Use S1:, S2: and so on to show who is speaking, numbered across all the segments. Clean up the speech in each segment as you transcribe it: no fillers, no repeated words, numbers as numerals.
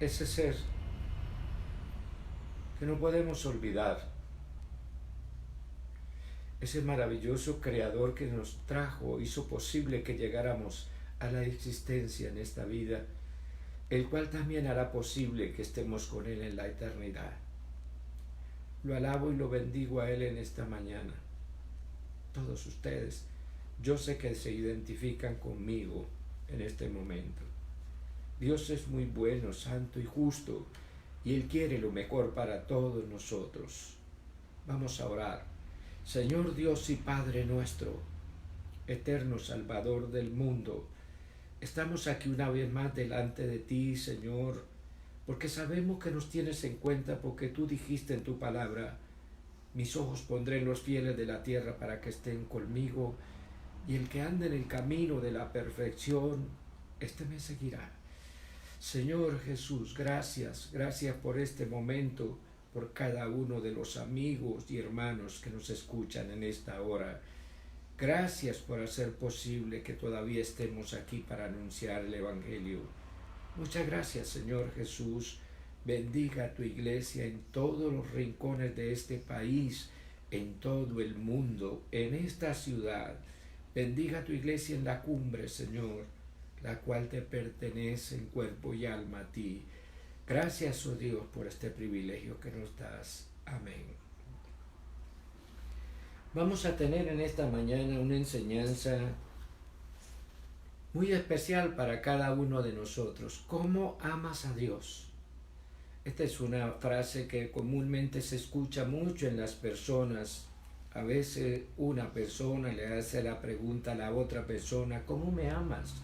S1: ese ser que no podemos olvidar, ese maravilloso creador que nos trajo, hizo posible que llegáramos a la existencia en esta vida, el cual también hará posible que estemos con Él en la eternidad. Lo alabo y lo bendigo a Él en esta mañana. Todos ustedes, yo sé que se identifican conmigo en este momento. Dios es muy bueno, santo y justo, y Él quiere lo mejor para todos nosotros. Vamos a orar. Señor Dios y Padre nuestro, eterno Salvador del mundo, estamos aquí una vez más delante de ti, Señor, porque sabemos que nos tienes en cuenta, porque tú dijiste en tu palabra: mis ojos pondré en los fieles de la tierra para que estén conmigo, y el que ande en el camino de la perfección, este me seguirá. Señor Jesús, gracias por este momento, por cada uno de los amigos y hermanos que nos escuchan en esta hora. Gracias por hacer posible que todavía estemos aquí para anunciar el Evangelio. Muchas gracias, Señor Jesús. Bendiga a tu iglesia en todos los rincones de este país, en todo el mundo, en esta ciudad. Bendiga a tu iglesia en la cumbre, Señor, la cual te pertenece en cuerpo y alma a ti. Gracias, oh Dios, por este privilegio que nos das. Amén. Vamos a tener en esta mañana una enseñanza muy especial para cada uno de nosotros. ¿Cómo amas a Dios? Esta es una frase que comúnmente se escucha mucho en las personas. A veces una persona le hace la pregunta a la otra persona: ¿cómo me amas?,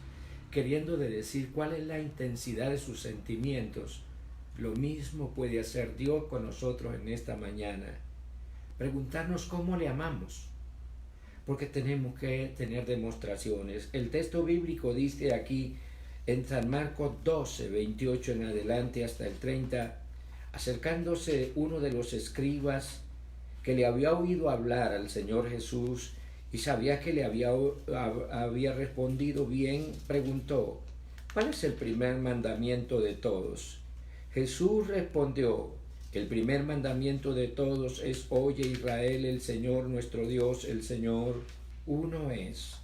S1: queriendo decir cuál es la intensidad de sus sentimientos. Lo mismo puede hacer Dios con nosotros en esta mañana. Preguntarnos cómo le amamos, porque tenemos que tener demostraciones. El texto bíblico dice aquí en San Marcos 12, 28 en adelante hasta el 30, acercándose uno de los escribas que le había oído hablar al Señor Jesús y sabía que le había respondido bien, preguntó: ¿cuál es el primer mandamiento de todos? Jesús respondió: el primer mandamiento de todos es: oye, Israel, el Señor nuestro Dios, el Señor uno es.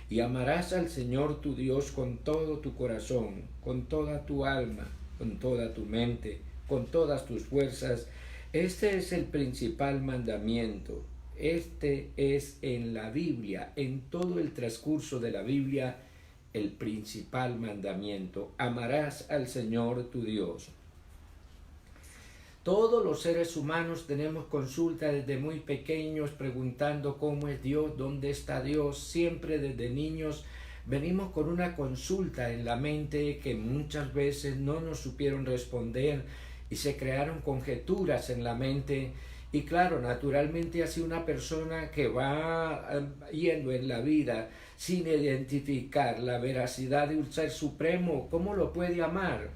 S1: Y amarás al Señor tu Dios con todo tu corazón, con toda tu alma, con toda tu mente, con todas tus fuerzas. Este es el principal mandamiento. Este es en la Biblia, en todo el transcurso de la Biblia, el principal mandamiento. Amarás al Señor tu Dios. Todos los seres humanos tenemos consulta desde muy pequeños preguntando cómo es Dios, dónde está Dios. Siempre desde niños venimos con una consulta en la mente que muchas veces no nos supieron responder y se crearon conjeturas en la mente. Y claro, naturalmente así una persona que va yendo en la vida sin identificar la veracidad de un ser supremo, ¿cómo lo puede amar?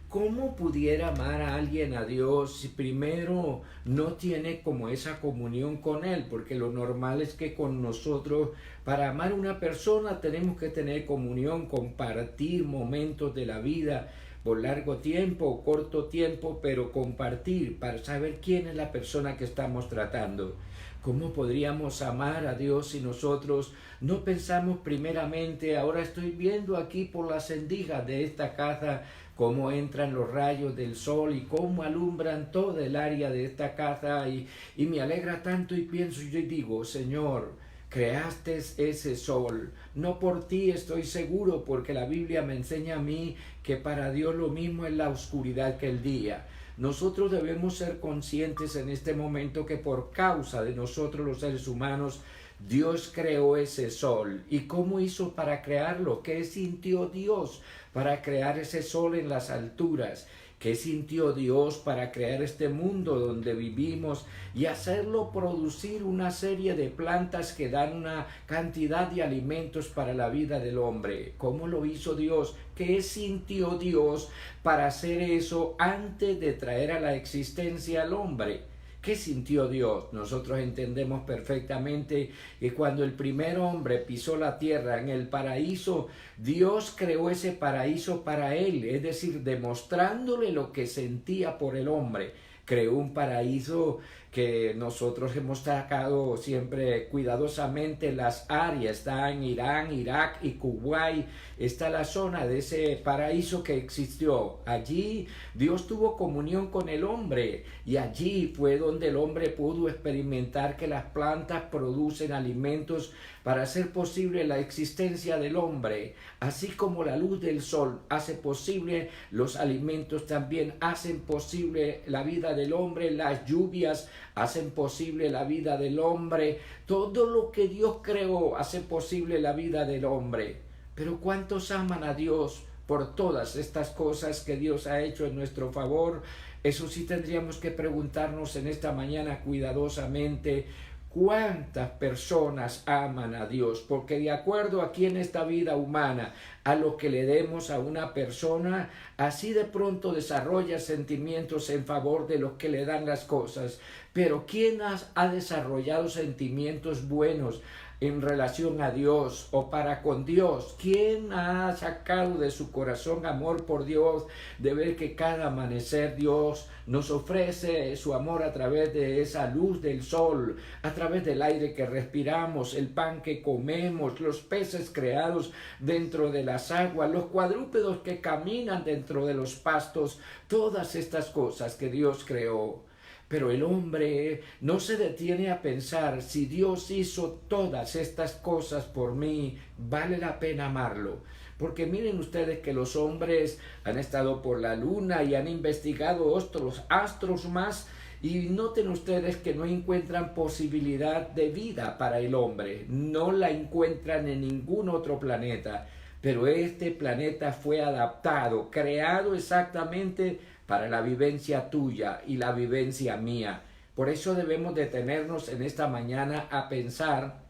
S1: ¿Cómo pudiera amar a alguien, a Dios, si primero no tiene como esa comunión con Él? Porque lo normal es que con nosotros, para amar a una persona, tenemos que tener comunión, compartir momentos de la vida, por largo tiempo o corto tiempo, pero compartir para saber quién es la persona que estamos tratando. ¿Cómo podríamos amar a Dios si nosotros no pensamos primeramente? Ahora estoy viendo aquí por las rendijas de esta casa cómo entran los rayos del sol y cómo alumbran toda el área de esta casa y me alegra tanto y pienso, yo digo: Señor, creaste ese sol, no por ti estoy seguro, porque la Biblia me enseña a mí que para Dios lo mismo es la oscuridad que el día. Nosotros debemos ser conscientes en este momento que por causa de nosotros los seres humanos, Dios creó ese sol. ¿Y cómo hizo para crearlo? ¿Qué sintió Dios para crear ese sol en las alturas? ¿Qué sintió Dios para crear este mundo donde vivimos y hacerlo producir una serie de plantas que dan una cantidad de alimentos para la vida del hombre? ¿Cómo lo hizo Dios? ¿Qué sintió Dios para hacer eso antes de traer a la existencia al hombre? ¿Qué sintió Dios? Nosotros entendemos perfectamente que cuando el primer hombre pisó la tierra en el paraíso, Dios creó ese paraíso para él, es decir, demostrándole lo que sentía por el hombre. Creó un paraíso que nosotros hemos sacado siempre cuidadosamente las áreas. Está en Irán, Irak y Kuwait. Está la zona de ese paraíso que existió. Allí Dios tuvo comunión con el hombre y allí fue donde el hombre pudo experimentar que las plantas producen alimentos para hacer posible la existencia del hombre. Así como la luz del sol hace posible los alimentos, también hacen posible la vida del hombre. Las lluvias hacen posible la vida del hombre. Todo lo que Dios creó hace posible la vida del hombre. Pero ¿cuántos aman a Dios por todas estas cosas que Dios ha hecho en nuestro favor? Eso sí tendríamos que preguntarnos en esta mañana cuidadosamente. ¿Cuántas personas aman a Dios? Porque de acuerdo aquí en esta vida humana, a lo que le demos a una persona, así de pronto desarrolla sentimientos en favor de los que le dan las cosas. Pero ¿quién ha desarrollado sentimientos buenos en relación a Dios o para con Dios? ¿Quién ha sacado de su corazón amor por Dios, de ver que cada amanecer Dios nos ofrece su amor a través de esa luz del sol, a través del aire que respiramos, el pan que comemos, los peces creados dentro de las aguas, los cuadrúpedos que caminan dentro de los pastos, todas estas cosas que Dios creó? Pero el hombre no se detiene a pensar, si Dios hizo todas estas cosas por mí, ¿vale la pena amarlo? Porque miren ustedes que los hombres han estado por la luna y han investigado otros astros más, y noten ustedes que no encuentran posibilidad de vida para el hombre, no la encuentran en ningún otro planeta. Pero este planeta fue adaptado, creado exactamente para la vivencia tuya y la vivencia mía. Por eso debemos detenernos en esta mañana a pensar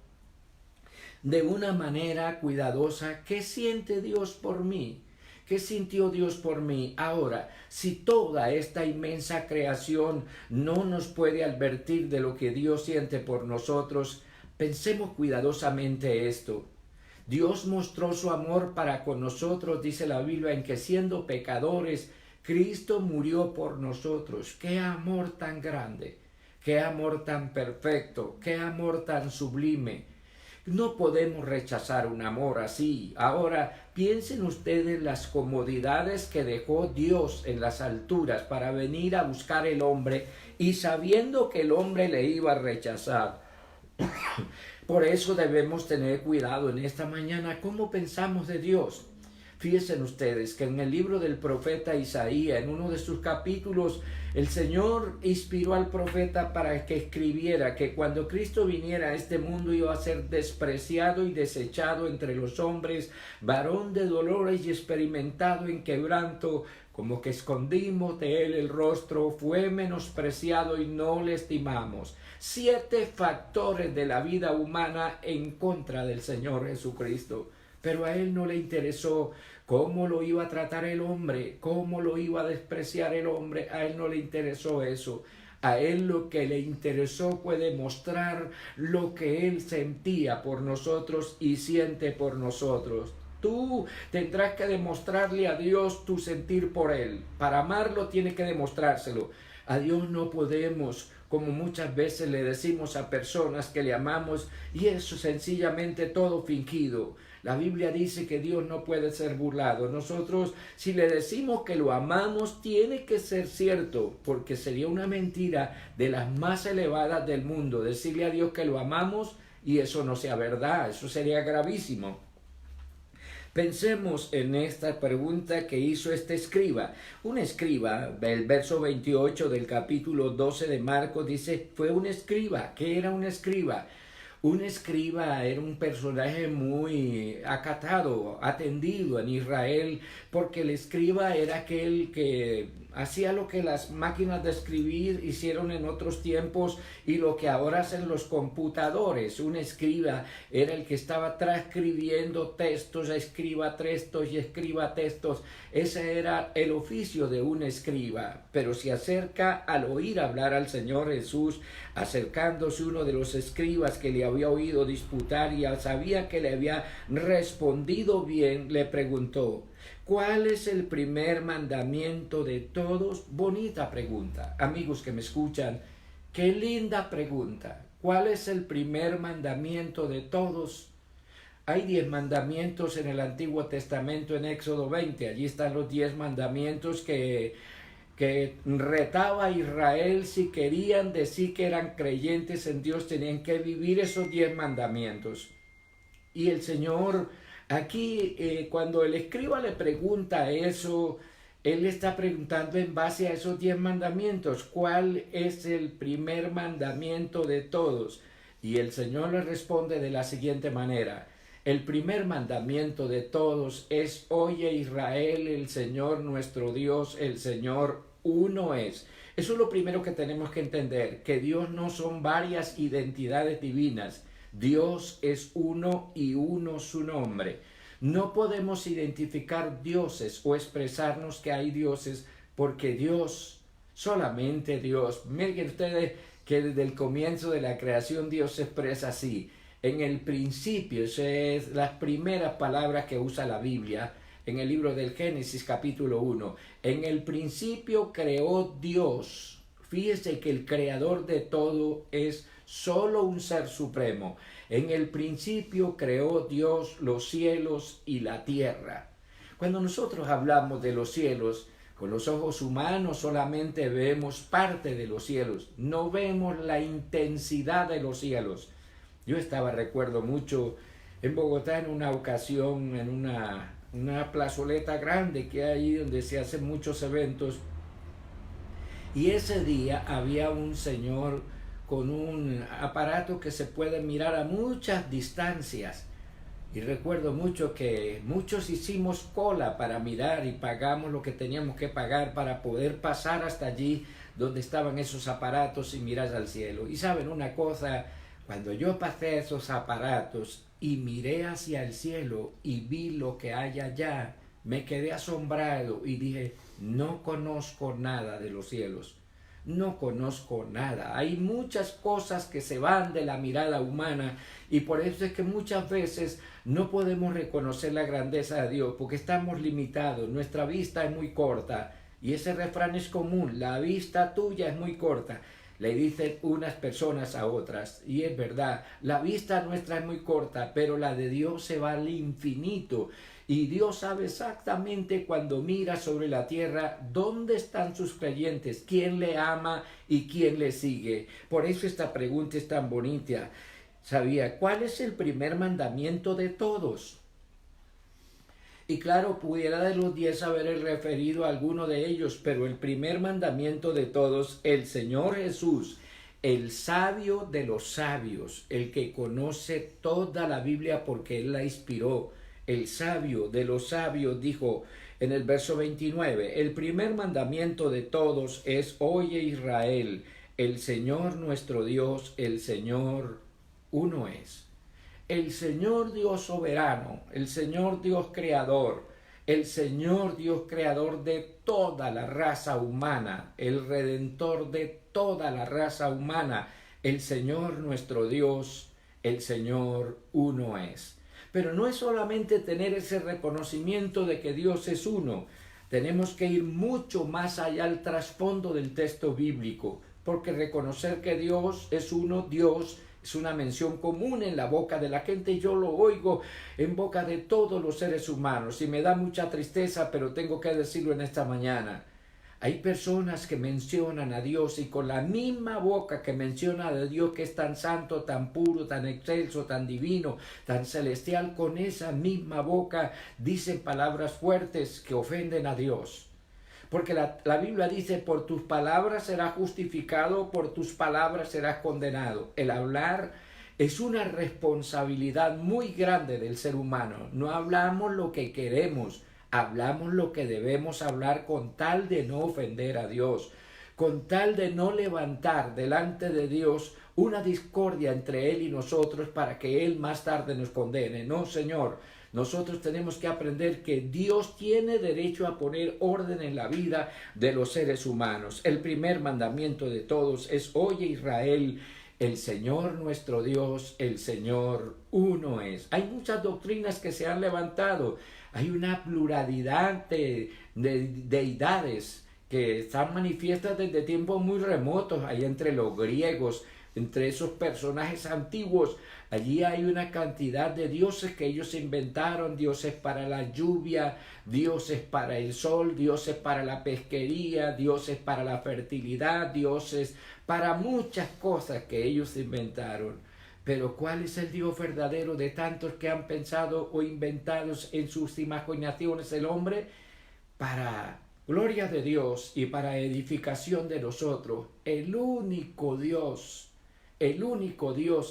S1: de una manera cuidadosa, ¿qué siente Dios por mí? ¿Qué sintió Dios por mí? Ahora, si toda esta inmensa creación no nos puede advertir de lo que Dios siente por nosotros, pensemos cuidadosamente esto. Dios mostró su amor para con nosotros, dice la Biblia, en que siendo pecadores, Cristo murió por nosotros. ¡Qué amor tan grande! ¡Qué amor tan perfecto! ¡Qué amor tan sublime! No podemos rechazar un amor así. Ahora, piensen ustedes las comodidades que dejó Dios en las alturas para venir a buscar el hombre y sabiendo que el hombre le iba a rechazar. Por eso debemos tener cuidado en esta mañana cómo pensamos de Dios. Fíjense ustedes que en el libro del profeta Isaías, en uno de sus capítulos, el Señor inspiró al profeta para que escribiera que cuando Cristo viniera a este mundo iba a ser despreciado y desechado entre los hombres, varón de dolores y experimentado en quebranto, como que escondimos de él el rostro, fue menospreciado y no le estimamos. 7 factores de la vida humana en contra del Señor Jesucristo. Pero a él no le interesó cómo lo iba a tratar el hombre, cómo lo iba a despreciar el hombre. A él no le interesó eso. A él lo que le interesó fue demostrar lo que él sentía por nosotros y siente por nosotros. Tú tendrás que demostrarle a Dios tu sentir por él. Para amarlo tienes que demostrárselo. A Dios no podemos, como muchas veces le decimos a personas que le amamos, y eso sencillamente todo fingido. La Biblia dice que Dios no puede ser burlado. Nosotros, si le decimos que lo amamos, tiene que ser cierto, porque sería una mentira de las más elevadas del mundo decirle a Dios que lo amamos y eso no sea verdad. Eso sería gravísimo. Pensemos en esta pregunta que hizo este escriba. Un escriba, el verso 28 del capítulo 12 de Marcos dice, fue un escriba. ¿Qué era un escriba? Un escriba era un personaje muy acatado, atendido en Israel, porque el escriba era aquel que hacía lo que las máquinas de escribir hicieron en otros tiempos y lo que ahora hacen los computadores. Un escriba era el que estaba transcribiendo textos, escriba textos y escriba textos. Ese era el oficio de un escriba. Pero se acerca al oír hablar al Señor Jesús, acercándose uno de los escribas que le había oído disputar y sabía que le había respondido bien, le preguntó: ¿cuál es el primer mandamiento de todos? Bonita pregunta. Amigos que me escuchan, qué linda pregunta. ¿Cuál es el primer mandamiento de todos? Hay 10 mandamientos en el Antiguo Testamento, en Éxodo 20. Allí están los 10 mandamientos que retaba a Israel. Si querían decir que eran creyentes en Dios, tenían que vivir esos 10 mandamientos. Y el Señor, aquí, cuando el escriba le pregunta eso, él le está preguntando en base a esos 10 mandamientos, ¿cuál es el primer mandamiento de todos? Y el Señor le responde de la siguiente manera: el primer mandamiento de todos es: oye Israel, el Señor nuestro Dios, el Señor uno es. Eso es lo primero que tenemos que entender, que Dios no son varias identidades divinas. Dios es uno y uno su nombre. No podemos identificar dioses o expresarnos que hay dioses, porque Dios, solamente Dios. Miren ustedes que desde el comienzo de la creación Dios se expresa así: en el principio. Esas es las primeras palabras que usa la Biblia en el libro del Génesis capítulo 1. En el principio creó Dios. Fíjese que el creador de todo es solo un ser supremo. En el principio creó Dios los cielos y la tierra. Cuando nosotros hablamos de los cielos, con los ojos humanos solamente vemos parte de los cielos, no vemos la intensidad de los cielos. Yo recuerdo mucho, en Bogotá en una ocasión, en una plazoleta grande que hay ahí donde se hacen muchos eventos, y ese día había un señor con un aparato que se puede mirar a muchas distancias. Y recuerdo mucho que muchos hicimos cola para mirar y pagamos lo que teníamos que pagar para poder pasar hasta allí donde estaban esos aparatos y mirar al cielo. Y saben una cosa, cuando yo pasé esos aparatos y miré hacia el cielo y vi lo que hay allá, me quedé asombrado y dije: no conozco nada de los cielos. No conozco nada. Hay muchas cosas que se van de la mirada humana y por eso es que muchas veces no podemos reconocer la grandeza de Dios, porque estamos limitados, nuestra vista es muy corta y ese refrán es común: la vista tuya es muy corta. Le dicen unas personas a otras, y es verdad, la vista nuestra es muy corta, pero la de Dios se va al infinito. Y Dios sabe exactamente cuando mira sobre la tierra dónde están sus creyentes, quién le ama y quién le sigue. Por eso esta pregunta es tan bonita. ¿Sabía cuál es el primer mandamiento de todos? Y claro, pudiera de los 10 haber referido a alguno de ellos, pero el primer mandamiento de todos, el Señor Jesús, el sabio de los sabios, el que conoce toda la Biblia porque Él la inspiró, el sabio de los sabios, dijo en el verso 29, el primer mandamiento de todos es: oye Israel, el Señor nuestro Dios, el Señor uno es. El Señor Dios soberano, el Señor Dios creador, el Señor Dios creador de toda la raza humana, el redentor de toda la raza humana, el Señor nuestro Dios, el Señor uno es. Pero no es solamente tener ese reconocimiento de que Dios es uno, tenemos que ir mucho más allá al trasfondo del texto bíblico, porque reconocer que Dios es uno, Dios es una mención común en la boca de la gente. Yo lo oigo en boca de todos los seres humanos y me da mucha tristeza, pero tengo que decirlo en esta mañana. Hay personas que mencionan a Dios y con la misma boca que menciona a Dios, que es tan santo, tan puro, tan excelso, tan divino, tan celestial, con esa misma boca dicen palabras fuertes que ofenden a Dios. Porque la Biblia dice: por tus palabras serás justificado, por tus palabras serás condenado. El hablar es una responsabilidad muy grande del ser humano. No hablamos lo que queremos, Hablamos lo que debemos hablar con tal de no ofender a Dios, con tal de no levantar delante de Dios una discordia entre Él y nosotros para que Él más tarde nos condene. No, Señor, nosotros tenemos que aprender que Dios tiene derecho a poner orden en la vida de los seres humanos. El primer mandamiento de todos es: oye Israel, el Señor nuestro Dios, el Señor uno es. Hay muchas doctrinas que se han levantado, hay una pluralidad de deidades que están manifiestas desde tiempos muy remotos, ahí entre los griegos, entre esos personajes antiguos. Allí hay una cantidad de dioses que ellos inventaron: dioses para la lluvia, dioses para el sol, dioses para la pesquería, dioses para la fertilidad, dioses para muchas cosas que ellos inventaron. Pero ¿cuál es el Dios verdadero de tantos que han pensado o inventado en sus imaginaciones el hombre? Para gloria de Dios y para edificación de nosotros, el único Dios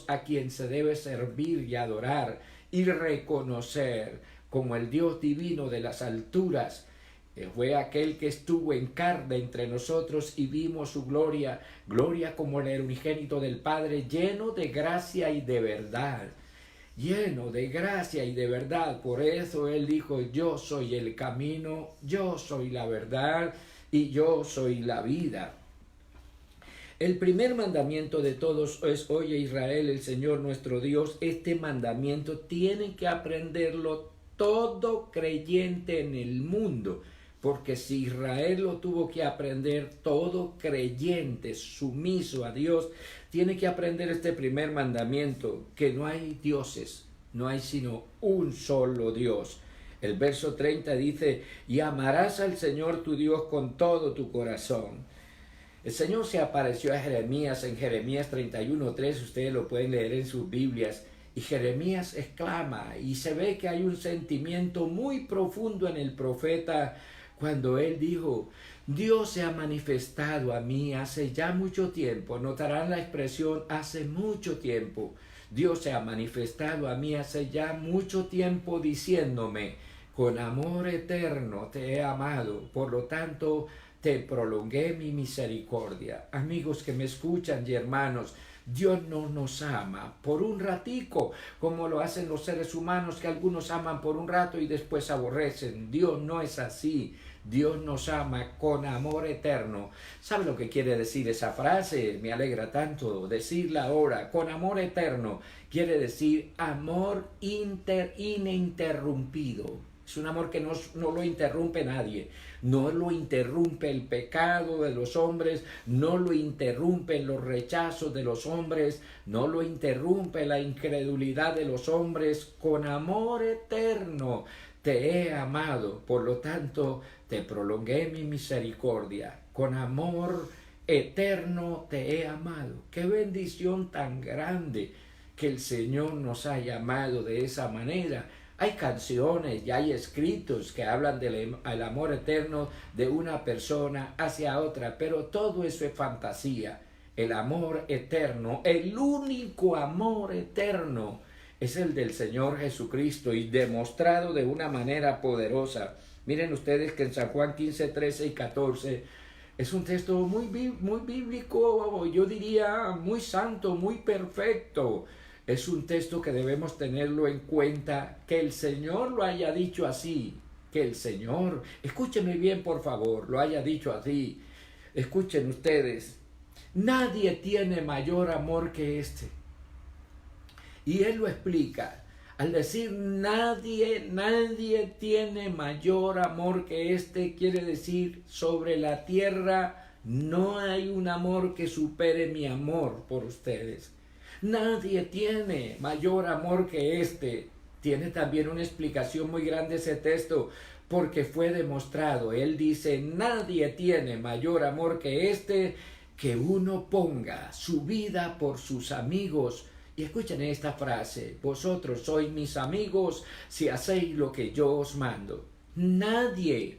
S1: a quien se debe servir y adorar y reconocer como el Dios divino de las alturas, fue aquel que estuvo en carne entre nosotros y vimos su gloria, gloria como el unigénito del Padre, lleno de gracia y de verdad. Lleno de gracia y de verdad. Por eso Él dijo: yo soy el camino, yo soy la verdad y yo soy la vida. El primer mandamiento de todos es: oye Israel, el Señor nuestro Dios. Este mandamiento tiene que aprenderlo todo creyente en el mundo, porque si Israel lo tuvo que aprender, todo creyente sumiso a Dios tiene que aprender este primer mandamiento: que no hay dioses, no hay sino un solo Dios. El verso 30 dice: y amarás al Señor tu Dios con todo tu corazón. El Señor se apareció a Jeremías en Jeremías 31:3, ustedes lo pueden leer en sus Biblias, y Jeremías exclama, y se ve que hay un sentimiento muy profundo en el profeta cuando él dijo: Dios se ha manifestado a mí hace ya mucho tiempo. Notarán la expresión hace mucho tiempo. Dios se ha manifestado a mí hace ya mucho tiempo diciéndome: con amor eterno te he amado, por lo tanto te prolongué mi misericordia. Amigos que me escuchan y hermanos, Dios no nos ama por un ratico, como lo hacen los seres humanos, que algunos aman por un rato y después aborrecen. Dios no es así. Dios nos ama con amor eterno. ¿Sabe lo que quiere decir esa frase? Me alegra tanto decirla ahora. Con amor eterno quiere decir amor ininterrumpido. Es un amor que no lo interrumpe nadie, no lo interrumpe el pecado de los hombres, no lo interrumpen los rechazos de los hombres, no lo interrumpe la incredulidad de los hombres. Con amor eterno te he amado, por lo tanto te prolongué mi misericordia. Con amor eterno te he amado. Qué bendición tan grande que el Señor nos haya amado de esa manera. Hay canciones y hay escritos que hablan del amor eterno de una persona hacia otra, pero todo eso es fantasía. El amor eterno, el único amor eterno, es el del Señor Jesucristo, y demostrado de una manera poderosa. Miren ustedes que en San Juan 15, 13 y 14 es un texto muy bíblico, yo diría muy santo, muy perfecto. Es un texto que debemos tenerlo en cuenta, que el Señor lo haya dicho así, que el Señor, escúchenme bien por favor, lo haya dicho así. Escuchen ustedes: nadie tiene mayor amor que este. Y Él lo explica. Al decir nadie tiene mayor amor que este, quiere decir sobre la tierra no hay un amor que supere mi amor por ustedes. Nadie tiene mayor amor que este. Tiene también una explicación muy grande ese texto, porque fue demostrado. Él dice: nadie tiene mayor amor que este, que uno ponga su vida por sus amigos. Y escuchen esta frase: vosotros sois mis amigos si hacéis lo que yo os mando. Nadie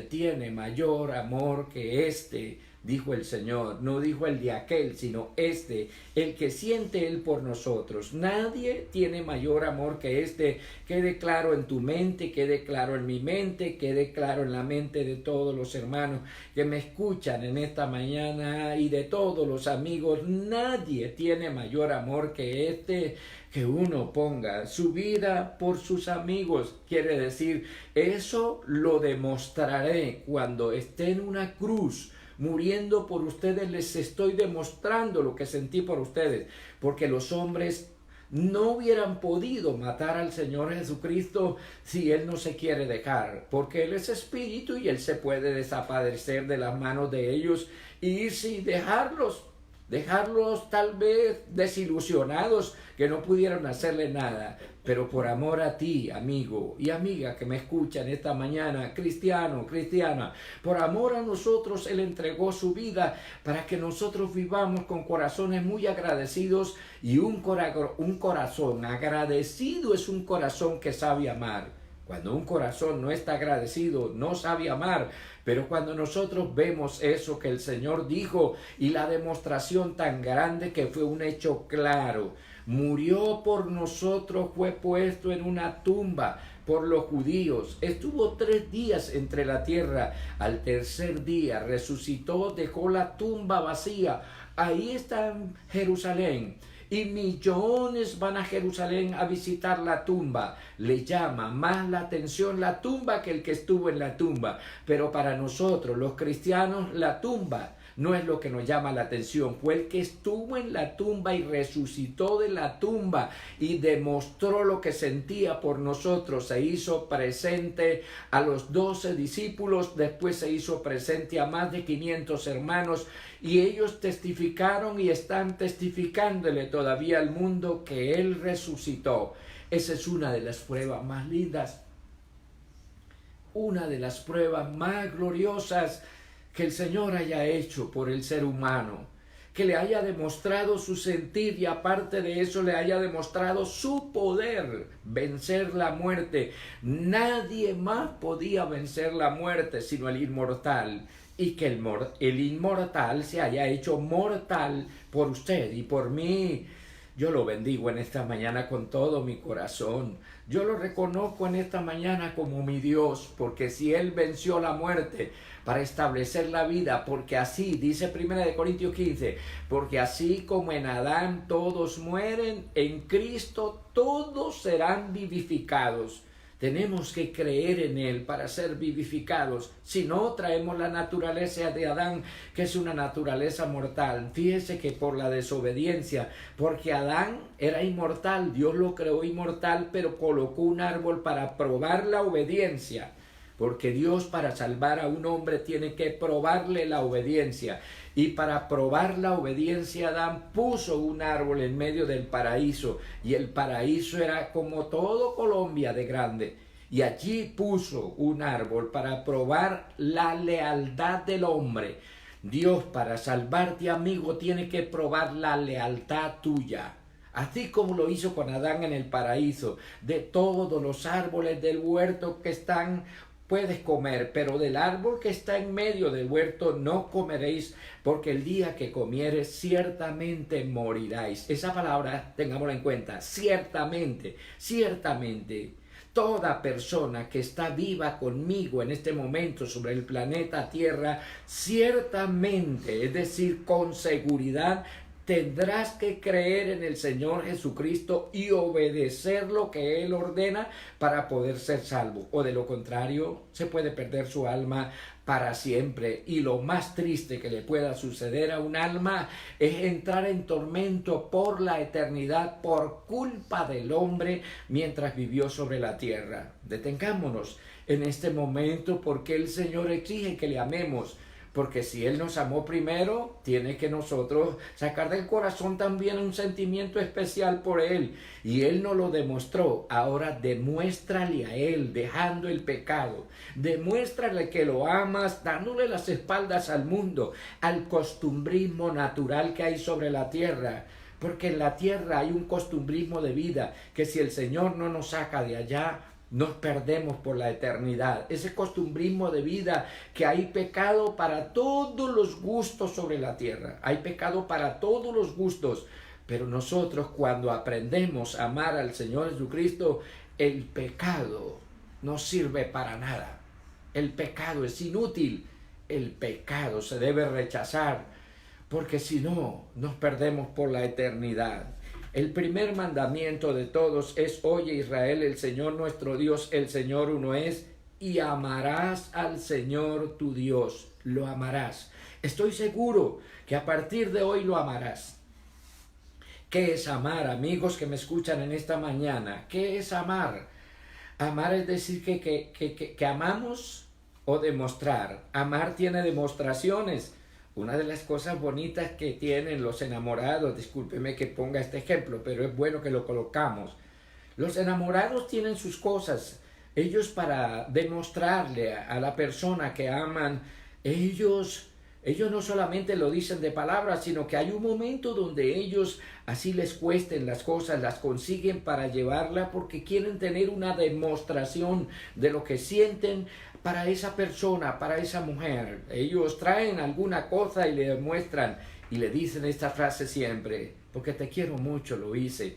S1: tiene mayor amor que este, dijo el Señor, no dijo el de aquel, sino este, el que siente Él por nosotros. Nadie tiene mayor amor que este. Quede claro en tu mente, quede claro en mi mente, quede claro en la mente de todos los hermanos que me escuchan en esta mañana y de todos los amigos. Nadie tiene mayor amor que este, que uno ponga su vida por sus amigos. Quiere decir, eso lo demostraré cuando esté en una cruz muriendo por ustedes. Les estoy demostrando lo que sentí por ustedes, porque los hombres no hubieran podido matar al Señor Jesucristo si Él no se quiere dejar, porque Él es espíritu y Él se puede desaparecer de las manos de ellos y sin dejarlos tal vez desilusionados, que no pudieron hacerle nada. Pero por amor a ti, amigo y amiga que me escuchan esta mañana, cristiano, cristiana, por amor a nosotros Él entregó su vida para que nosotros vivamos con corazones muy agradecidos, y un corazón agradecido es un corazón que sabe amar. Cuando un corazón no está agradecido, no sabe amar. Pero cuando nosotros vemos eso que el Señor dijo y la demostración tan grande que fue un hecho claro, murió por nosotros, fue puesto en una tumba por los judíos, estuvo 3 días entre la tierra, al tercer día resucitó, dejó la tumba vacía. Ahí está en Jerusalén. Y millones van a Jerusalén a visitar la tumba. Le llama más la atención la tumba que el que estuvo en la tumba. Pero para nosotros, los cristianos, la tumba no es lo que nos llama la atención. Fue el que estuvo en la tumba y resucitó de la tumba y demostró lo que sentía por nosotros. Se hizo presente a los 12 discípulos, después se hizo presente a más de 500 hermanos, y ellos testificaron y están testificándole todavía al mundo que Él resucitó. Esa es una de las pruebas más lindas, una de las pruebas más gloriosas que el Señor haya hecho por el ser humano, que le haya demostrado su sentir, y aparte de eso le haya demostrado su poder vencer la muerte. Nadie más podía vencer la muerte sino el inmortal, y que el inmortal se haya hecho mortal por usted y por mí. Yo lo bendigo en esta mañana con todo mi corazón. Yo lo reconozco en esta mañana como mi Dios, porque si Él venció la muerte para establecer la vida, porque así, dice 1 Corintios 15, porque así como en Adán todos mueren, en Cristo todos serán vivificados. Tenemos que creer en Él para ser vivificados. Si no, traemos la naturaleza de Adán, que es una naturaleza mortal. Fíjese que por la desobediencia, porque Adán era inmortal, Dios lo creó inmortal, pero colocó un árbol para probar la obediencia. Porque Dios, para salvar a un hombre, tiene que probarle la obediencia. Y para probar la obediencia, Adán puso un árbol en medio del paraíso. Y el paraíso era como todo Colombia de grande. Y allí puso un árbol para probar la lealtad del hombre. Dios, para salvarte, amigo, tiene que probar la lealtad tuya. Así como lo hizo con Adán en el paraíso. De todos los árboles del huerto que están, puedes comer, pero del árbol que está en medio del huerto no comeréis, porque el día que comieres ciertamente moriráis. Esa palabra tengámosla en cuenta, ciertamente, ciertamente. Toda persona que está viva conmigo en este momento sobre el planeta Tierra, ciertamente, es decir, con seguridad, tendrás que creer en el Señor Jesucristo y obedecer lo que Él ordena para poder ser salvo. O de lo contrario, se puede perder su alma para siempre. Y lo más triste que le pueda suceder a un alma es entrar en tormento por la eternidad por culpa del hombre mientras vivió sobre la tierra. Detengámonos en este momento, porque el Señor exige que le amemos. Porque si Él nos amó primero, tiene que nosotros sacar del corazón también un sentimiento especial por Él. Y Él nos lo demostró. Ahora demuéstrale a Él, dejando el pecado. Demuéstrale que lo amas, dándole las espaldas al mundo, al costumbrismo natural que hay sobre la tierra. Porque en la tierra hay un costumbrismo de vida, que si el Señor no nos saca de allá, nos perdemos por la eternidad. Ese costumbrismo de vida que hay pecado para todos los gustos sobre la tierra. Hay pecado para todos los gustos. Pero nosotros cuando aprendemos a amar al Señor Jesucristo, el pecado no sirve para nada. El pecado es inútil. El pecado se debe rechazar, porque si no, nos perdemos por la eternidad. El primer mandamiento de todos es: oye Israel, el Señor nuestro Dios, el Señor uno es, y amarás al Señor tu Dios. Lo amarás. Estoy seguro que a partir de hoy lo amarás. ¿Qué es amar, amigos que me escuchan en esta mañana? ¿Qué es amar? Amar es decir que amamos o demostrar. Amar tiene demostraciones. Una de las cosas bonitas que tienen los enamorados, discúlpeme que ponga este ejemplo, pero es bueno que lo colocamos. Los enamorados tienen sus cosas. Ellos, para demostrarle a la persona que aman, ellos no solamente lo dicen de palabras, sino que hay un momento donde ellos, así les cuesten las cosas, las consiguen para llevarla, porque quieren tener una demostración de lo que sienten para esa persona, para esa mujer. Ellos traen alguna cosa y le demuestran y le dicen esta frase siempre: porque te quiero mucho, lo hice.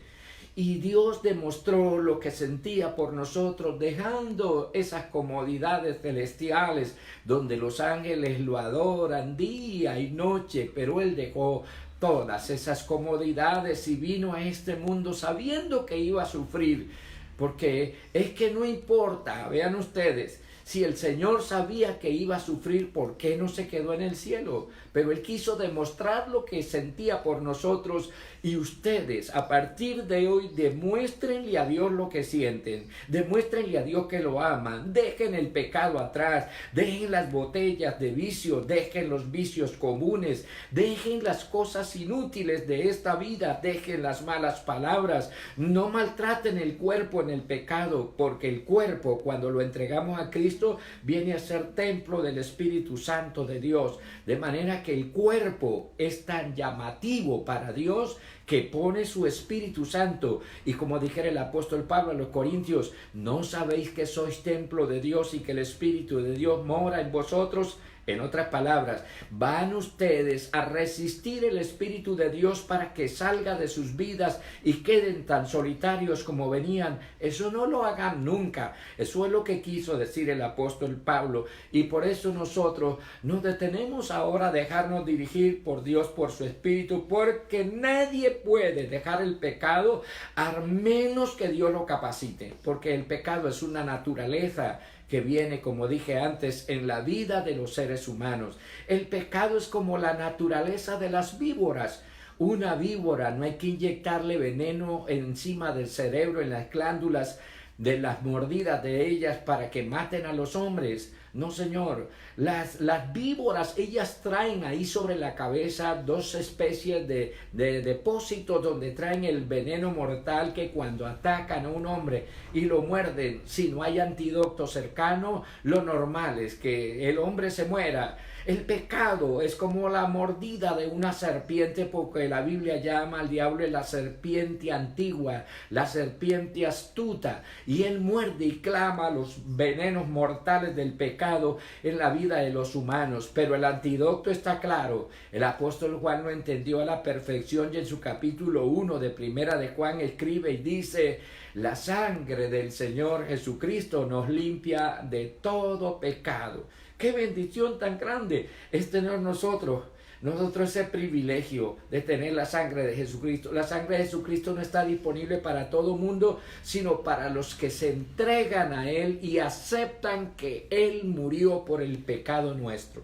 S1: Y Dios demostró lo que sentía por nosotros, dejando esas comodidades celestiales donde los ángeles lo adoran día y noche, pero Él dejó todas esas comodidades y vino a este mundo sabiendo que iba a sufrir, porque es que no importa, vean ustedes, si el Señor sabía que iba a sufrir, ¿por qué no se quedó en el cielo? Pero Él quiso demostrar lo que sentía por nosotros, y ustedes a partir de hoy demuéstrenle a Dios lo que sienten, demuéstrenle a Dios que lo aman, dejen el pecado atrás, dejen las botellas de vicio, dejen los vicios comunes, dejen las cosas inútiles de esta vida, dejen las malas palabras, no maltraten el cuerpo en el pecado, porque el cuerpo, cuando lo entregamos a Cristo, viene a ser templo del Espíritu Santo de Dios, de manera que el cuerpo es tan llamativo para Dios que pone su Espíritu Santo. Y como dijera el apóstol Pablo a los Corintios: ¿no sabéis que sois templo de Dios y que el Espíritu de Dios mora en vosotros? En otras palabras, van ustedes a resistir el Espíritu de Dios para que salga de sus vidas y queden tan solitarios como venían. Eso no lo hagan nunca. Eso es lo que quiso decir el apóstol Pablo. Y por eso nosotros nos detenemos ahora a dejarnos dirigir por Dios, por su Espíritu, porque nadie puede dejar el pecado a menos que Dios lo capacite, porque el pecado es una naturaleza que viene, como dije antes, en la vida de los seres humanos. El pecado es como la naturaleza de las víboras. Una víbora no hay que inyectarle veneno encima del cerebro, en las glándulas de las mordidas de ellas para que maten a los hombres. No, señor. Las víboras, ellas traen ahí sobre la cabeza dos especies de depósitos donde traen el veneno mortal, que cuando atacan a un hombre y lo muerden, si no hay antídoto cercano, lo normal es que el hombre se muera. El pecado es como la mordida de una serpiente, porque la Biblia llama al diablo la serpiente antigua, la serpiente astuta, y él muerde y clama los venenos mortales del pecado en la vida de los humanos. Pero el antídoto está claro. El apóstol Juan lo entendió a la perfección, y en su capítulo 1 de Primera de Juan escribe y dice: la sangre del Señor Jesucristo nos limpia de todo pecado. ¡Qué bendición tan grande es tener nosotros ese privilegio de tener la sangre de Jesucristo! La sangre de Jesucristo no está disponible para todo mundo, sino para los que se entregan a Él y aceptan que Él murió por el pecado nuestro.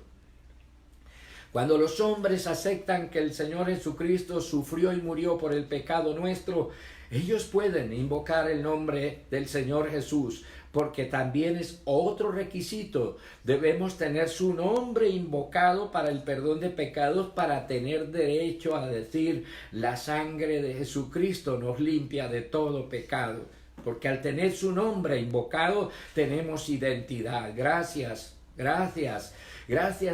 S1: Cuando los hombres aceptan que el Señor Jesucristo sufrió y murió por el pecado nuestro, ellos pueden invocar el nombre del Señor Jesús, porque también es otro requisito. Debemos tener su nombre invocado para el perdón de pecados, para tener derecho a decir: la sangre de Jesucristo nos limpia de todo pecado. Porque al tener su nombre invocado tenemos identidad. Gracias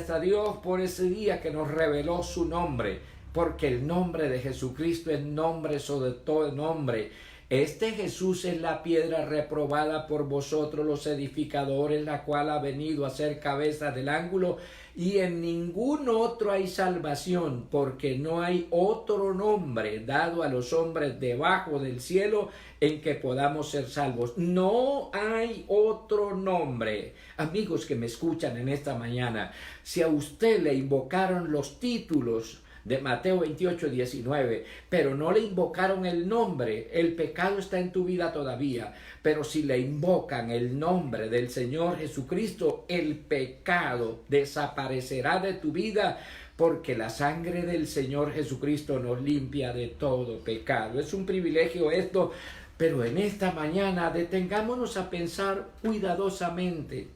S1: a Dios por ese día que nos reveló su nombre, porque el nombre de Jesucristo es nombre sobre todo nombre. Este Jesús es la piedra reprobada por vosotros los edificadores, la cual ha venido a ser cabeza del ángulo, y en ningún otro hay salvación, porque no hay otro nombre dado a los hombres debajo del cielo en que podamos ser salvos. No hay otro nombre. Amigos que me escuchan en esta mañana, si a usted le invocaron los títulos de Mateo 28, 19, pero no le invocaron el nombre, el pecado está en tu vida todavía, pero si le invocan el nombre del Señor Jesucristo, el pecado desaparecerá de tu vida, porque la sangre del Señor Jesucristo nos limpia de todo pecado. Es un privilegio esto, pero en esta mañana detengámonos a pensar cuidadosamente.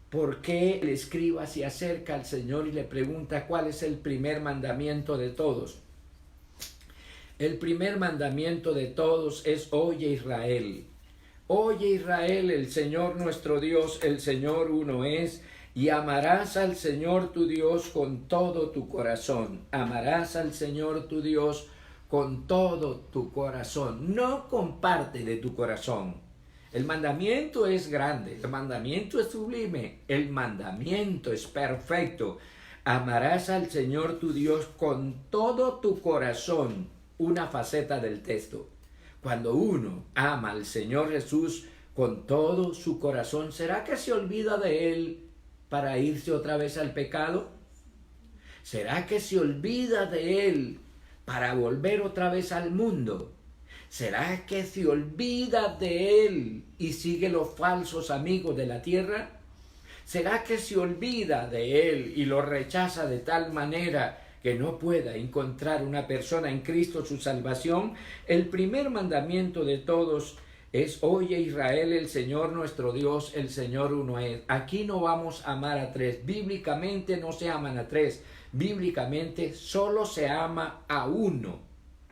S1: ¿Por qué el escriba se acerca al Señor y le pregunta cuál es el primer mandamiento de todos? El primer mandamiento de todos es: oye Israel. Oye Israel, el Señor nuestro Dios, el Señor uno es, y amarás al Señor tu Dios con todo tu corazón. Amarás al Señor tu Dios con todo tu corazón, no con parte de tu corazón. El mandamiento es grande, el mandamiento es sublime, el mandamiento es perfecto. Amarás al Señor tu Dios con todo tu corazón, una faceta del texto. Cuando uno ama al Señor Jesús con todo su corazón, ¿será que se olvida de Él para irse otra vez al pecado? ¿Será que se olvida de Él para volver otra vez al mundo? ¿Será que se olvida de Él y sigue los falsos amigos de la tierra? ¿Será que se olvida de Él y lo rechaza de tal manera que no pueda encontrar una persona en Cristo su salvación? El primer mandamiento de todos es: oye Israel, el Señor nuestro Dios, el Señor uno es. Aquí no vamos a amar a tres. Bíblicamente no se aman a tres. Bíblicamente solo se ama a uno,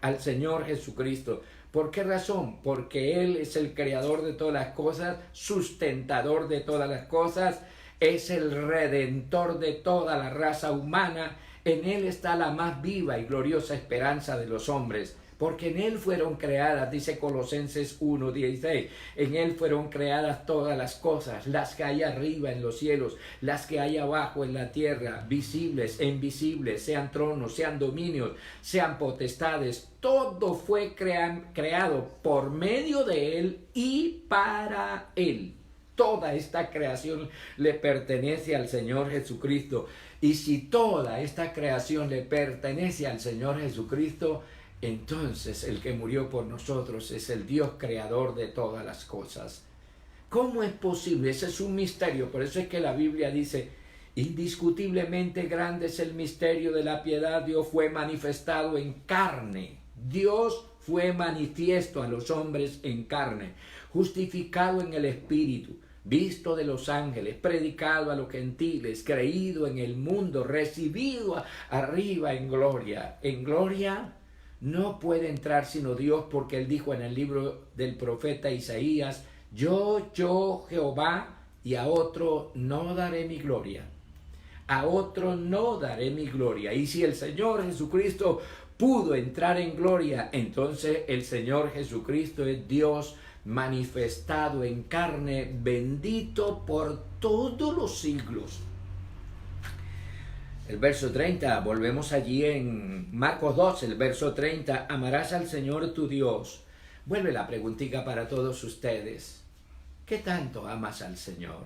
S1: al Señor Jesucristo. ¿Por qué razón? Porque Él es el creador de todas las cosas, sustentador de todas las cosas, es el redentor de toda la raza humana. En Él está la más viva y gloriosa esperanza de los hombres, porque en Él fueron creadas, dice Colosenses 1:16, en Él fueron creadas todas las cosas, las que hay arriba en los cielos, las que hay abajo en la tierra, visibles e invisibles, sean tronos, sean dominios, sean potestades. Todo fue creado por medio de Él y para Él. Toda esta creación le pertenece al Señor Jesucristo. Y si toda esta creación le pertenece al Señor Jesucristo, entonces el que murió por nosotros es el Dios creador de todas las cosas. ¿Cómo es posible? Ese es un misterio. Por eso es que la Biblia dice: indiscutiblemente grande es el misterio de la piedad. Dios fue manifestado en carne. Dios fue manifiesto a los hombres en carne, justificado en el Espíritu, visto de los ángeles, predicado a los gentiles, creído en el mundo, recibido arriba en gloria. En gloria no puede entrar sino Dios, porque Él dijo en el libro del profeta Isaías: yo, Jehová, y a otro no daré mi gloria. A otro no daré mi gloria. Y si el Señor Jesucristo pudo entrar en gloria, entonces el Señor Jesucristo es Dios manifestado en carne, bendito por todos los siglos. El verso 30, volvemos allí en Marcos 2, el verso 30, amarás al Señor tu Dios. Vuelve la preguntita para todos ustedes: ¿qué tanto amas al Señor?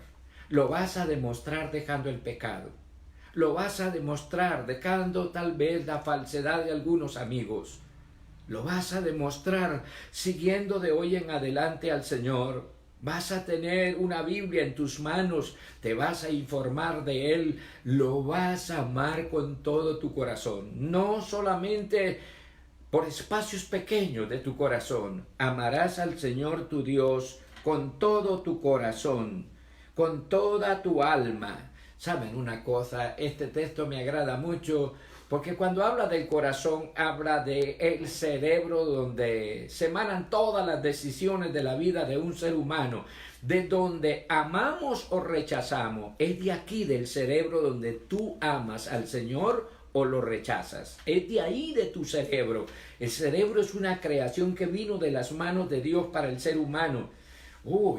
S1: ¿Lo vas a demostrar dejando el pecado? ¿Lo vas a demostrar dejando tal vez la falsedad de algunos amigos? ¿Lo vas a demostrar siguiendo de hoy en adelante al Señor? Vas a tener una Biblia en tus manos, te vas a informar de Él, lo vas a amar con todo tu corazón, no solamente por espacios pequeños de tu corazón. Amarás al Señor tu Dios con todo tu corazón, con toda tu alma. ¿Saben una cosa? Este texto me agrada mucho, porque cuando habla del corazón, habla del cerebro donde se emanan todas las decisiones de la vida de un ser humano, de donde amamos o rechazamos. Es de aquí, del cerebro, donde tú amas al Señor o lo rechazas. Es de ahí de tu cerebro. El cerebro es una creación que vino de las manos de Dios para el ser humano.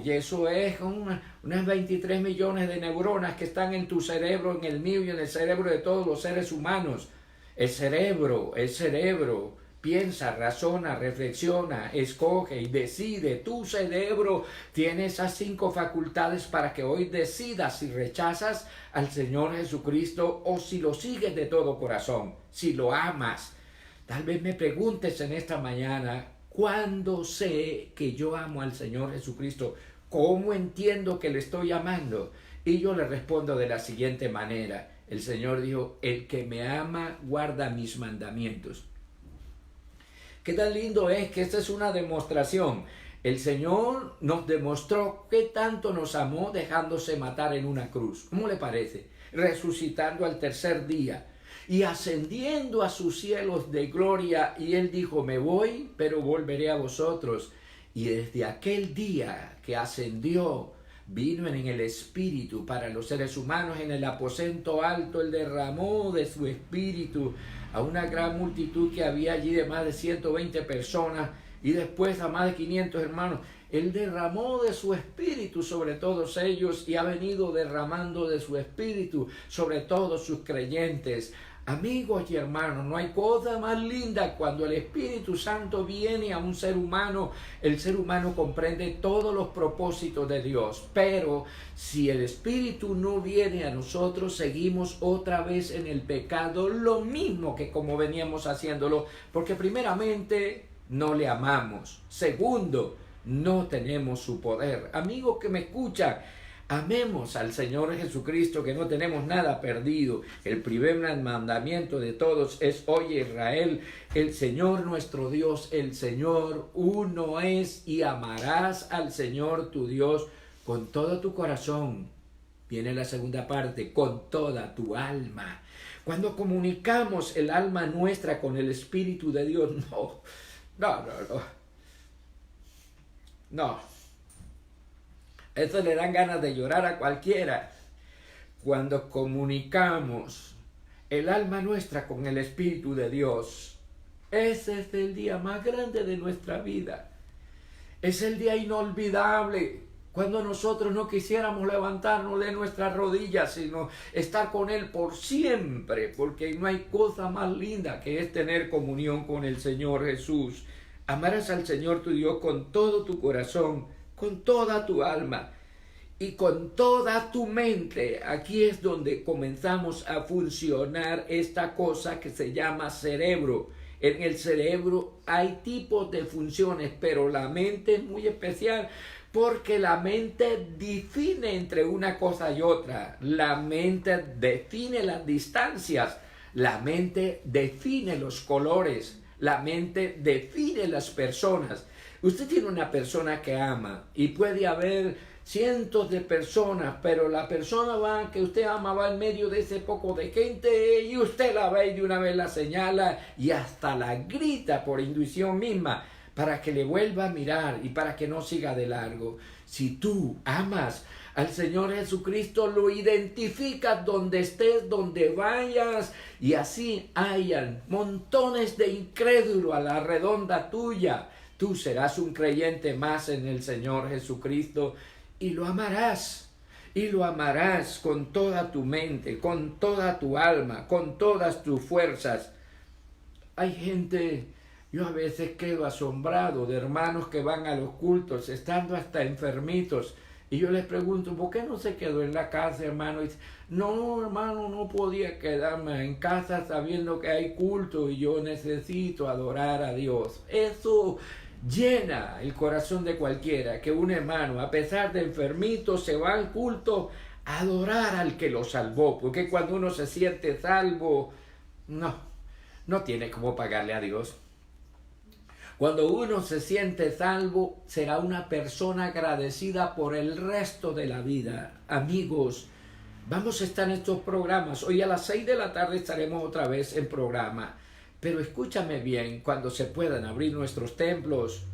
S1: Y eso es unas 23 millones de neuronas que están en tu cerebro, en el mío y en el cerebro de todos los seres humanos. El cerebro piensa, razona, reflexiona, escoge y decide. Tu cerebro tiene esas 5 facultades para que hoy decidas si rechazas al Señor Jesucristo o si lo sigues de todo corazón, si lo amas. Tal vez me preguntes en esta mañana, ¿cuándo sé que yo amo al Señor Jesucristo? ¿Cómo entiendo que le estoy amando? Y yo le respondo de la siguiente manera. El Señor dijo, el que me ama guarda mis mandamientos. Qué tan lindo es que esta es una demostración. El Señor nos demostró qué tanto nos amó dejándose matar en una cruz. ¿Cómo le parece? Resucitando al tercer día y ascendiendo a sus cielos de gloria. Y Él dijo, me voy, pero volveré a vosotros. Y desde aquel día que ascendió, vino en el Espíritu para los seres humanos en el aposento alto. Él derramó de su Espíritu a una gran multitud que había allí de más de 120 personas y después a más de 500 hermanos. Él derramó de su Espíritu sobre todos ellos y ha venido derramando de su Espíritu sobre todos sus creyentes. Amigos y hermanos, no hay cosa más linda cuando el Espíritu Santo viene a un ser humano. El ser humano comprende todos los propósitos de Dios, pero si el Espíritu no viene a nosotros, seguimos otra vez en el pecado, lo mismo que como veníamos haciéndolo, porque primeramente no le amamos, segundo, no tenemos su poder. Amigos que me escuchan, amemos al Señor Jesucristo, que no tenemos nada perdido. El primer mandamiento de todos es: oye Israel, el Señor nuestro Dios, el Señor uno es, y amarás al Señor tu Dios con todo tu corazón. Viene la segunda parte, con toda tu alma. Cuando comunicamos el alma nuestra con el Espíritu de Dios, no. Eso le dan ganas de llorar a cualquiera. Cuando comunicamos el alma nuestra con el Espíritu de Dios, ese es el día más grande de nuestra vida. Es el día inolvidable, cuando nosotros no quisiéramos levantarnos de nuestras rodillas, sino estar con Él por siempre, porque no hay cosa más linda que es tener comunión con el Señor Jesús. Amarás al Señor tu Dios con todo tu corazón, con toda tu alma y con toda tu mente. Aquí es donde comenzamos a funcionar esta cosa que se llama cerebro. En el cerebro hay tipos de funciones, pero la mente es muy especial porque la mente define entre una cosa y otra. La mente define las distancias, la mente define los colores, la mente define las personas. Usted tiene una persona que ama y puede haber cientos de personas, pero la persona que usted ama va en medio de ese poco de gente y usted la ve y de una vez la señala y hasta la grita por intuición misma para que le vuelva a mirar y para que no siga de largo. Si tú amas al Señor Jesucristo, lo identificas donde estés, donde vayas, y así hayan montones de incrédulos a la redonda tuya. Tú serás un creyente más en el Señor Jesucristo y lo amarás con toda tu mente, con toda tu alma, con todas tus fuerzas. Hay gente, yo a veces quedo asombrado de hermanos que van a los cultos estando hasta enfermitos, y yo les pregunto, ¿por qué no se quedó en la casa, hermano? Y dice, no, hermano, no podía quedarme en casa sabiendo que hay culto y yo necesito adorar a Dios. Eso llena el corazón de cualquiera, que un hermano, a pesar de enfermito, se va al culto a adorar al que lo salvó, porque cuando uno se siente salvo, no tiene cómo pagarle a Dios. Cuando uno se siente salvo, será una persona agradecida por el resto de la vida. Amigos, vamos a estar en estos programas. Hoy a las 6 de la tarde estaremos otra vez en programa. Pero escúchame bien, cuando se puedan abrir nuestros templos,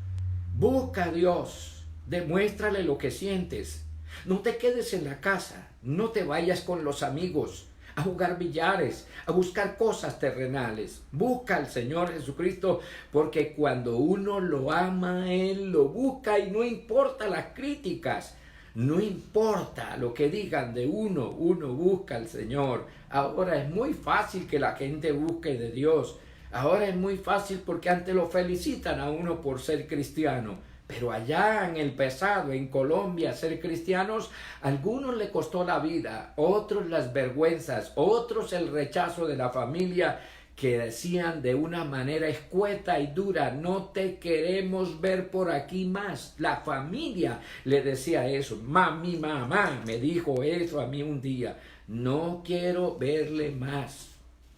S1: busca a Dios, demuéstrale lo que sientes. No te quedes en la casa, no te vayas con los amigos. a jugar billares, a buscar cosas terrenales. Busca al Señor Jesucristo, porque cuando uno lo ama, Él lo busca y no importa las críticas. No importa lo que digan de uno busca al Señor. Ahora es muy fácil que la gente busque de Dios. Ahora es muy fácil porque antes lo felicitan a uno por ser cristiano. Pero allá en el pasado, en Colombia, ser cristianos, a algunos le costó la vida, otros las vergüenzas, otros el rechazo de la familia, que decían de una manera escueta y dura: no te queremos ver por aquí más. La familia le decía eso. Mi mamá me dijo eso a mí un día: no quiero verle más.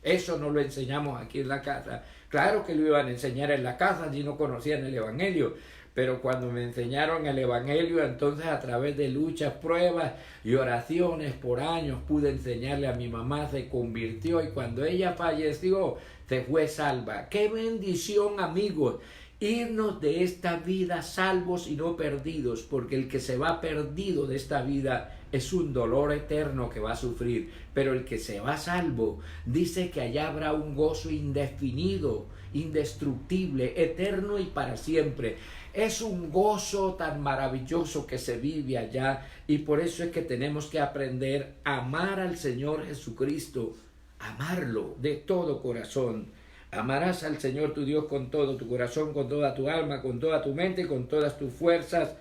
S1: Eso no lo enseñamos aquí en la casa. Claro que lo iban a enseñar en la casa si no conocían el Evangelio. Pero cuando me enseñaron el Evangelio, entonces a través de luchas, pruebas y oraciones por años pude enseñarle a mi mamá, se convirtió, y cuando ella falleció, se fue salva. ¡Qué bendición, amigos! Irnos de esta vida salvos y no perdidos, porque el que se va perdido de esta vida es un dolor eterno que va a sufrir, pero el que se va salvo dice que allá habrá un gozo indefinido, indestructible, eterno y para siempre. Es un gozo tan maravilloso que se vive allá, y por eso es que tenemos que aprender a amar al Señor Jesucristo, amarlo de todo corazón. Amarás al Señor tu Dios con todo tu corazón, con toda tu alma, con toda tu mente, con todas tus fuerzas.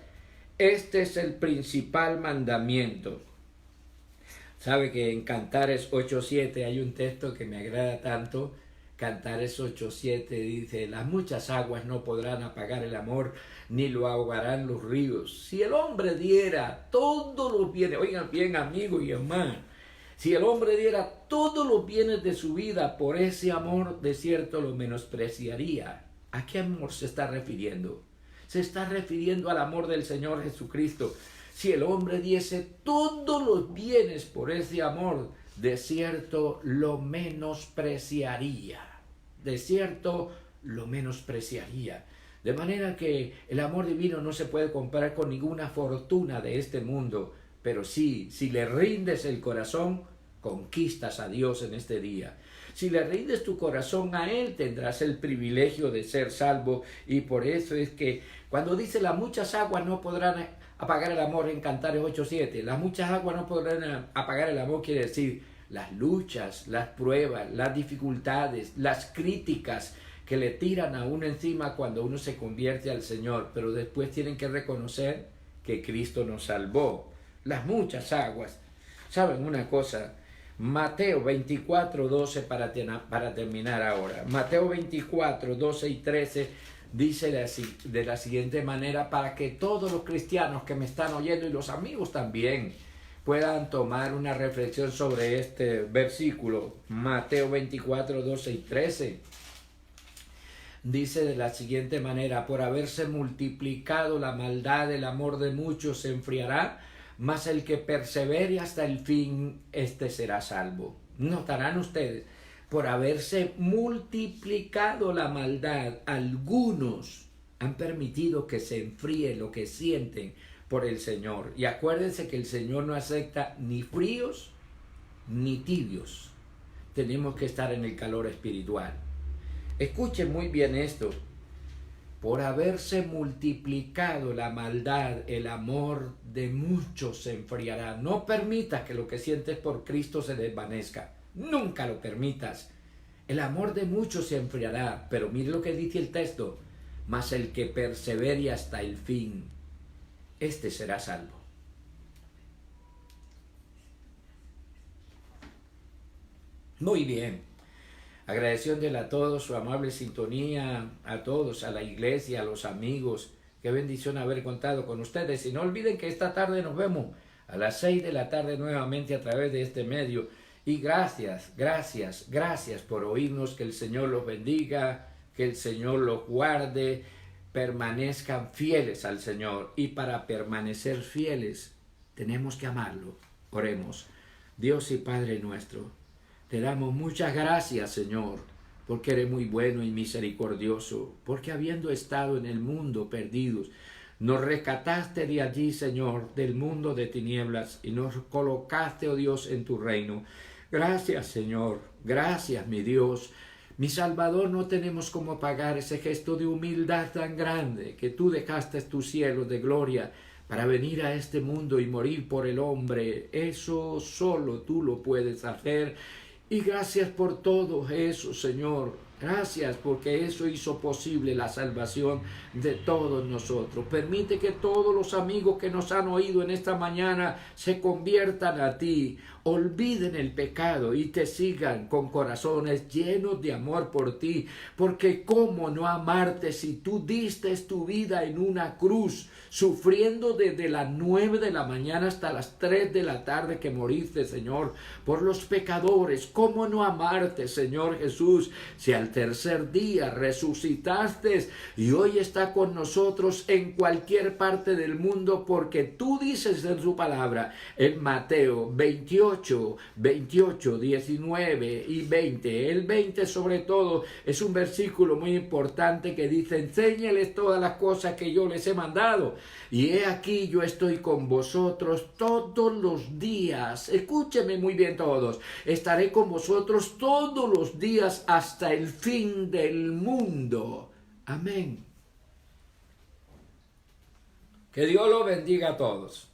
S1: Este es el principal mandamiento. Sabe que en Cantares 8:7 hay un texto que me agrada tanto. Cantares 8:7 dice: las muchas aguas no podrán apagar el amor, ni lo ahogarán los ríos. Si el hombre diera todos los bienes, oigan bien, amigos y hermanos, si el hombre diera todos los bienes de su vida por ese amor, de cierto lo menospreciaría. ¿A qué amor se está refiriendo? Se está refiriendo al amor del Señor Jesucristo. Si el hombre diese todos los bienes por ese amor, de cierto lo menospreciaría. De cierto lo menospreciaría. De manera que el amor divino no se puede comparar con ninguna fortuna de este mundo. Pero sí, si le rindes el corazón, conquistas a Dios en este día. Si le rindes tu corazón a Él, tendrás el privilegio de ser salvo. Y por eso es que cuando dice las muchas aguas no podrán apagar el amor, en Cantares 8:7, las muchas aguas no podrán apagar el amor, quiere decir las luchas, las pruebas, las dificultades, las críticas que le tiran a uno encima cuando uno se convierte al Señor. Pero después tienen que reconocer que Cristo nos salvó. Las muchas aguas. ¿Saben una cosa? Mateo 24:12 para terminar ahora. Mateo 24:12 y 13 dice de la siguiente manera, para que todos los cristianos que me están oyendo y los amigos también puedan tomar una reflexión sobre este versículo. Mateo 24:12 y 13 dice de la siguiente manera: por haberse multiplicado la maldad, el amor de muchos se enfriará, mas el que persevere hasta el fin, éste será salvo. Notarán ustedes, por haberse multiplicado la maldad, algunos han permitido que se enfríe lo que sienten por el Señor. Y acuérdense que el Señor no acepta ni fríos ni tibios. Tenemos que estar en el calor espiritual. Escuchen muy bien esto. Por haberse multiplicado la maldad, el amor de muchos se enfriará. No permitas que lo que sientes por Cristo se desvanezca. Nunca lo permitas. El amor de muchos se enfriará. Pero mire lo que dice el texto: mas el que persevere hasta el fin, este será salvo. Muy bien. Agradeciéndole a todos su amable sintonía, a todos, a la iglesia, a los amigos. Qué bendición haber contado con ustedes. Y no olviden que esta tarde nos vemos a las 6 de la tarde nuevamente a través de este medio. Y gracias por oírnos. Que el Señor los bendiga, que el Señor los guarde. Permanezcan fieles al Señor. Y para permanecer fieles tenemos que amarlo. Oremos. Dios y Padre nuestro, te damos muchas gracias, Señor, porque eres muy bueno y misericordioso, porque habiendo estado en el mundo perdidos, nos rescataste de allí, Señor, del mundo de tinieblas, y nos colocaste, oh Dios, en tu reino. Gracias, Señor. Gracias, mi Dios. Mi Salvador, no tenemos cómo pagar ese gesto de humildad tan grande que tú dejaste tu cielo de gloria para venir a este mundo y morir por el hombre. Eso solo tú lo puedes hacer. Y gracias por todo eso, Señor. Gracias porque eso hizo posible la salvación de todos nosotros. Permite que todos los amigos que nos han oído en esta mañana se conviertan a ti, olviden el pecado y te sigan con corazones llenos de amor por ti. Porque cómo no amarte si tú diste tu vida en una cruz, sufriendo desde las 9 de la mañana hasta las 3 de la tarde que moriste, Señor, por los pecadores. ¿Cómo no amarte, Señor Jesús, si al tercer día resucitaste y hoy está con nosotros en cualquier parte del mundo? Porque tú dices en su palabra, en Mateo 28, 19 y 20. El 20 sobre todo es un versículo muy importante que dice, enséñales todas las cosas que yo les he mandado. Y he aquí yo estoy con vosotros todos los días. Escúcheme muy bien todos. Estaré con vosotros todos los días hasta el fin del mundo. Amén. Que Dios los bendiga a todos.